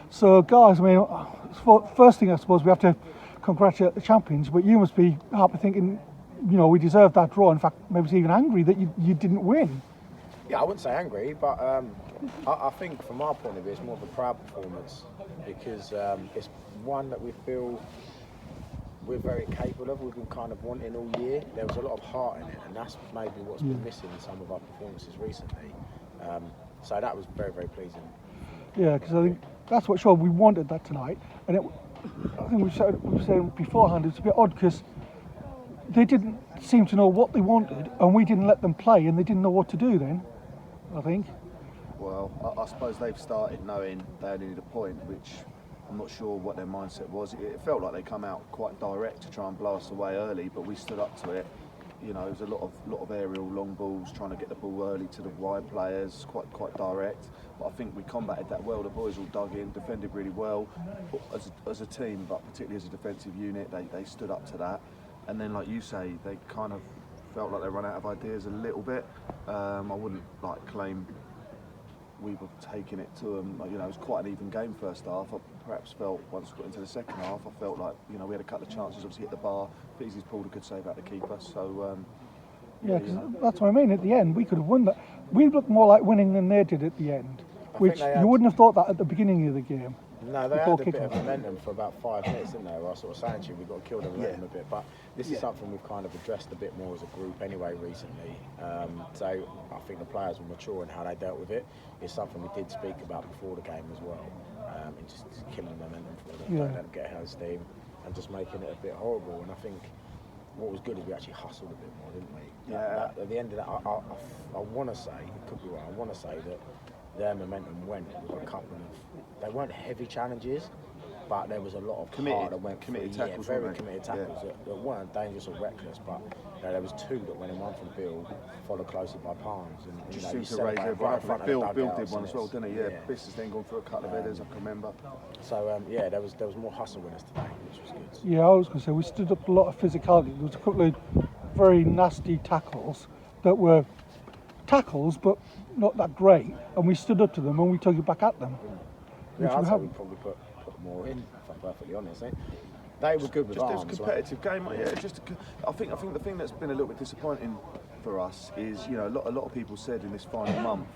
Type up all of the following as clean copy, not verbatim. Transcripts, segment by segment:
So, guys, I mean, first thing I suppose we have to congratulate the champions, but you must be happy thinking, you know, we deserved that draw. In fact, maybe even angry that you didn't win. Yeah, I wouldn't say angry, but I think from our point of view, it's more of a proud performance because it's one that we feel we're very capable of. We've been kind of wanting all year. There was a lot of heart in it, and that's maybe what's been missing in some of our performances recently. So that was very, very pleasing. Yeah, because I think that's what showed we wanted that tonight. And I think we said beforehand, it's a bit odd because they didn't seem to know what they wanted, and we didn't let them play, and they didn't know what to do then, I think. Well, I suppose they've started knowing they only need a point, which I'm not sure what their mindset was. It felt like they come out quite direct to try and blow us away early, but we stood up to it. You know, there was a lot of aerial long balls, trying to get the ball early to the wide players, quite direct. But I think we combated that well. The boys all dug in, defended really well as a team, but particularly as a defensive unit, they stood up to that. And then, like you say, they kind of felt like they ran out of ideas a little bit. I wouldn't claim we were taking it to them. You know, it was quite an even game first half. I perhaps felt once we got into the second half, I felt like, you know, we had a couple of chances, obviously hit the bar. Beasley's pulled a good save out the keeper. So yeah, because that's what I mean. At the end, we could have won that. We looked more like winning than they did at the end, which you wouldn't have thought that at the beginning of the game. No, they had a bit of momentum for about 5 minutes, didn't they? I was sort of saying to you, we've got to kill the momentum a bit. But this is something we've kind of addressed a bit more as a group anyway recently. So I think the players were mature in how they dealt with it. It's something we did speak about before the game as well. And just killing the momentum for them, don't let them get ahead of steam and just making it a bit horrible. And I think what was good is we actually hustled a bit more, didn't we? Yeah. At the end of that, I want to say, it could be right, I want to say that their momentum went with a couple of, they weren't heavy challenges, but there was a lot of heart that went committed through, tackles, very committed tackles that weren't dangerous or reckless, but there was 2 that went in, one from Bill, followed closely by Palms, and just seemed to raise everyone. Bill did one as well, didn't he? Yeah. Biss has then gone through a couple of headers, I can remember. So yeah, there was more hustle in us today, which was good. Yeah, I was going to say we stood up a lot of physicality. There was a couple of very nasty tackles that were tackles, but not that great, and we stood up to them and we took it back at them. Yeah, I'd say we probably put more in, if I'm perfectly honest. They were good with arms. Just a competitive game, yeah. I think the thing that's been a little bit disappointing for us is, you know, a lot of people said in this final month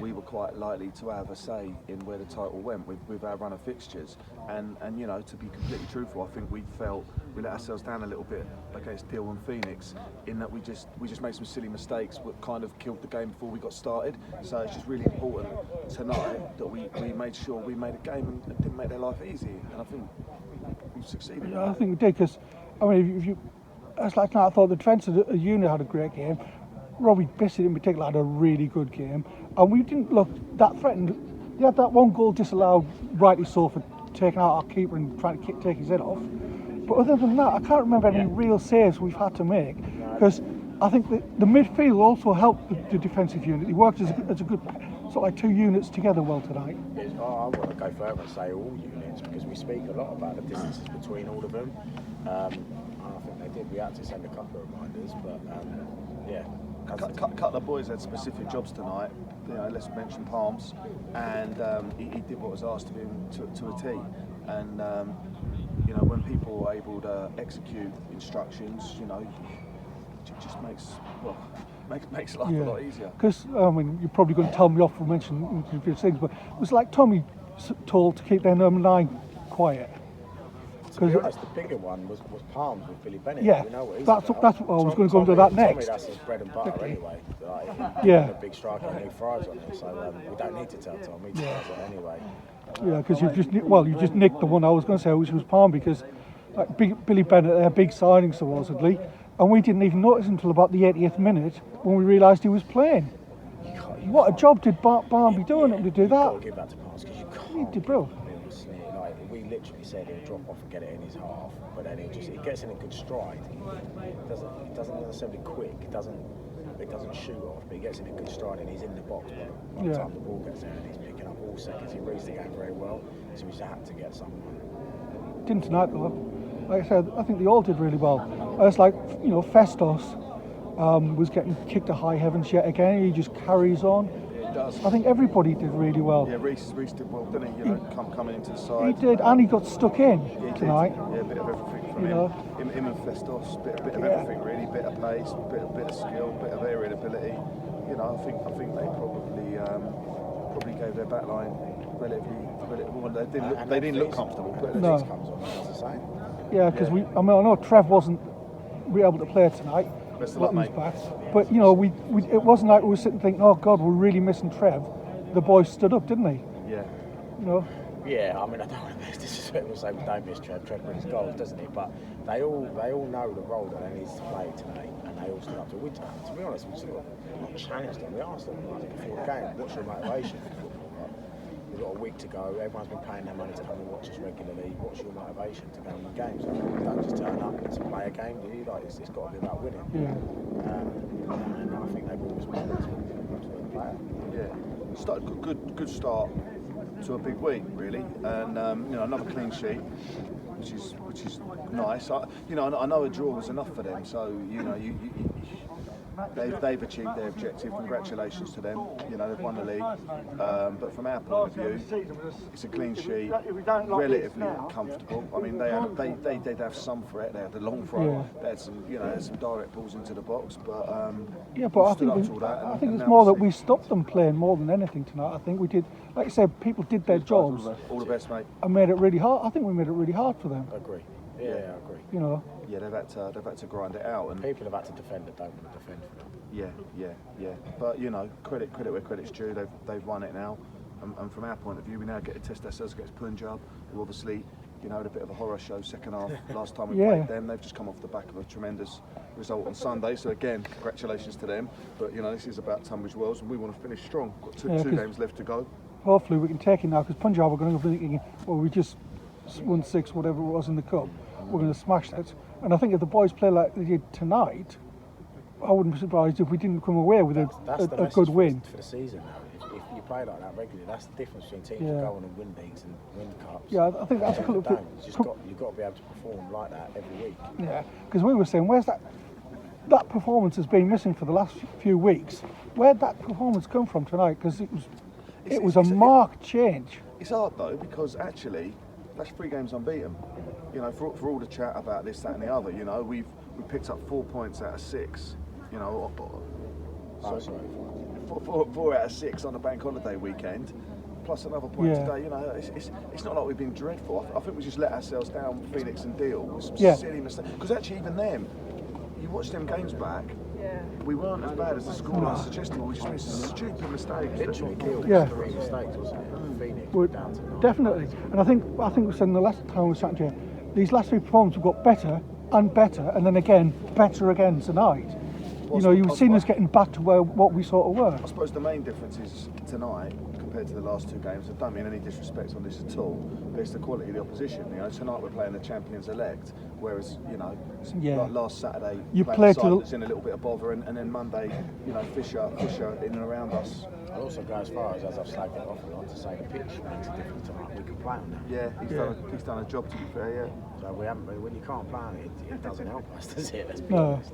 we were quite likely to have a say in where the title went with our run of fixtures, and you know, to be completely truthful, I think we felt we let ourselves down a little bit against Deal and Phoenix in that we just made some silly mistakes that kind of killed the game before we got started. So it's just really important tonight that we made sure we made a game and didn't make their life easy, and I think we've succeeded. Yeah, I think we did, because I mean, if you it's like I thought the defensive unit had a great game. Robbie Bissett in particular had a really good game, and we didn't look that threatened. They had that one goal disallowed, rightly so, for taking out our keeper and trying to take his head off. But other than that, I can't remember any real saves we've had to make, because I think the midfield also helped the defensive unit. They worked as a good sort of like 2 units together well tonight. I want to go further and say all units, because we speak a lot about the distances between all of them. I think they did. We had to send a couple of reminders, but yeah. A couple of boys had specific jobs tonight. You know, let's mention Palms, and he did what was asked of him to a T. And you know, when people are able to execute instructions, you know, it just makes life a lot easier. Because I mean, you're probably going to tell me off for mentioning a few things, but it was like Tommy told to keep their number 9 quiet. To be honest, the bigger one was Palms with Billy Bennett. Yeah, we know what that's what I was going to go into that next. Tommy, that's his bread and butter anyway. A big striker and new fries on it, so we don't need to tell Tommy. He does it anyway. Yeah, because you just nicked the one I was going to say, which was Palm, because like Billy Bennett, their big signing supposedly, and we didn't even notice until about the 80th minute when we realised he was playing. What a job did Barnby doing to do that? You've got to give that to Palms, because you can't. He did, bro. We literally said he'll drop off and get it in his half, but then he gets in a good stride. He doesn't necessarily quick. It doesn't shoot off, but he gets in a good stride and he's in the box by the time the ball gets there, and he's picking up all seconds. He reads the game very well, so we just had to get someone. Didn't tonight though. Like I said, I think they all did really well. It's like, you know, Festos was getting kicked to high heavens yet again. He just carries on. does. I think everybody did really well. Yeah, Reece did well, didn't he? You know, coming into the side. He did, and he got stuck in He tonight. did. Yeah, a bit of everything from You him. know. Him and Festos, bit of everything really. Bit of pace, bit of skill, bit of aerial ability. You know, I think they probably gave their back line relatively well, they didn't look comfortable. But No. Comes on, that's the same. Yeah, because I know Trev wasn't able to play tonight. Best of luck, mate. Back. But you know, it wasn't like we were sitting thinking, oh God, we're really missing Trev. The boys stood up, didn't they? Yeah. You know. Yeah, I mean, I don't want to be disrespectful to say we don't miss Trev. Trev brings goals, doesn't he? But they all know the role that they need to play tonight, and they all stood up to it. To be honest, we sort of not challenged them. We asked them before the game, what's your motivation for football? We've got a week to go. Everyone's been paying their money to come and watch us regularly. What's your motivation to go and win games? You don't just turn up to play a game, do you? Like it's got to be about winning. Yeah. And I think they've always wanted to the player. Yeah. Good start to a big week, really, and you know, another clean sheet, which is nice. I know a draw was enough for them, so you know they've achieved their objective. Congratulations to them. You know, they've won the league. But from our point of view, it's a clean sheet, relatively comfortable. I mean, they did have some threat. They had the long throw. Yeah. They had some direct balls into the box, but Yeah, but I think it's more that we stopped them playing more than anything tonight. I think we did, like I said, people did their jobs. All the best, mate. And made it really hard. I think we made it really hard for them. I agree. Yeah, I agree. You know. Yeah, they've had to grind it out, and People have had to defend that don't want to defend for them. yeah. But you know, credit where credit's due. They've won it now, and from our point of view, we now get to test ourselves against Punjab, who obviously, you know, had a bit of a horror show second half last time we played them. They've just come off the back of a tremendous result on Sunday. So again, congratulations to them. But you know, this is about Tunbridge Wells, and we want to finish strong. Got two games left to go. Hopefully we can take it now, because Punjab are going to be thinking, well, we just won 6, whatever it was in the cup. We're going to smash that. And I think if the boys play like they did tonight, I wouldn't be surprised if we didn't come away with a good win. For the season now. If you play like that regularly, that's the difference between teams who go on and win leagues and win cups. Yeah, I think that's you've got to be able to perform like that every week. Yeah, because we were saying, where's that performance has been missing for the last few weeks. Where'd that performance come from tonight? Because it was a marked change. It's hard though, because actually that's 3 games unbeaten. You know, for all the chat about this, that, and the other, you know, we picked up 4 points out of 6. You know, 4 out of 6 on the bank holiday weekend, plus another point today. You know, it's not like we've been dreadful. I think we just let ourselves down with Phoenix and Deal with some silly mistakes. Because actually, even them, you watch them games back. We weren't as bad as the scoreline suggested. We just made some stupid mistakes. Literally killed 3 mistakes, wasn't it? Phoenix down to 9. Definitely. And I think we said in the last time we sat here, these last 3 performances have got better and better, and then again better again tonight. You know, you've seen us getting back to what we sort of were. I suppose the main difference is tonight compared to the last 2 games. I don't mean any disrespect on this at all, but it's the quality of the opposition. You know, tonight we're playing the champions elect, whereas you know, like last Saturday you played that's in a little bit of bother, and then Monday, you know, Fisher in and around us. I'll also go as far as I've slagged it off and on to say the pitch makes a difference tonight. We can play on that. Yeah, he's done a job, to be fair. Yeah. So we haven't. When you can't play on it doesn't help us, does it? Let's be honest.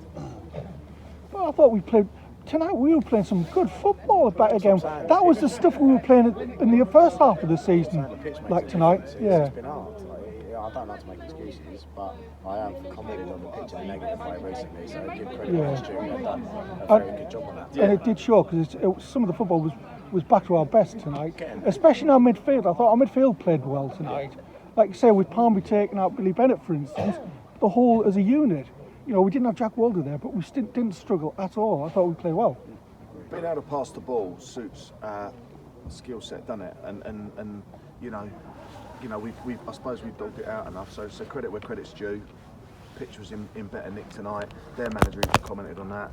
Well, I thought we played tonight. We were playing some good football back again. That was the stuff we were playing in the first half of the season, like tonight. It's been hard. I don't like to make excuses, but I have commented on the pitch in a negative way recently. So I give credit to Stu. They've done a very good job on that. And it did show, because some of the football was back to our best tonight, especially in our midfield. I thought our midfield played well tonight. Like you say, with Palmy taking out Billy Bennett, for instance, the whole as a unit. You know, we didn't have Jack Walder there, but we didn't struggle at all. I thought we played well. Being able to pass the ball suits our skill set, doesn't it? And you know, I suppose we've dogged it out enough. So credit where credit's due. Pitch was in better nick tonight. Their manager even commented on that.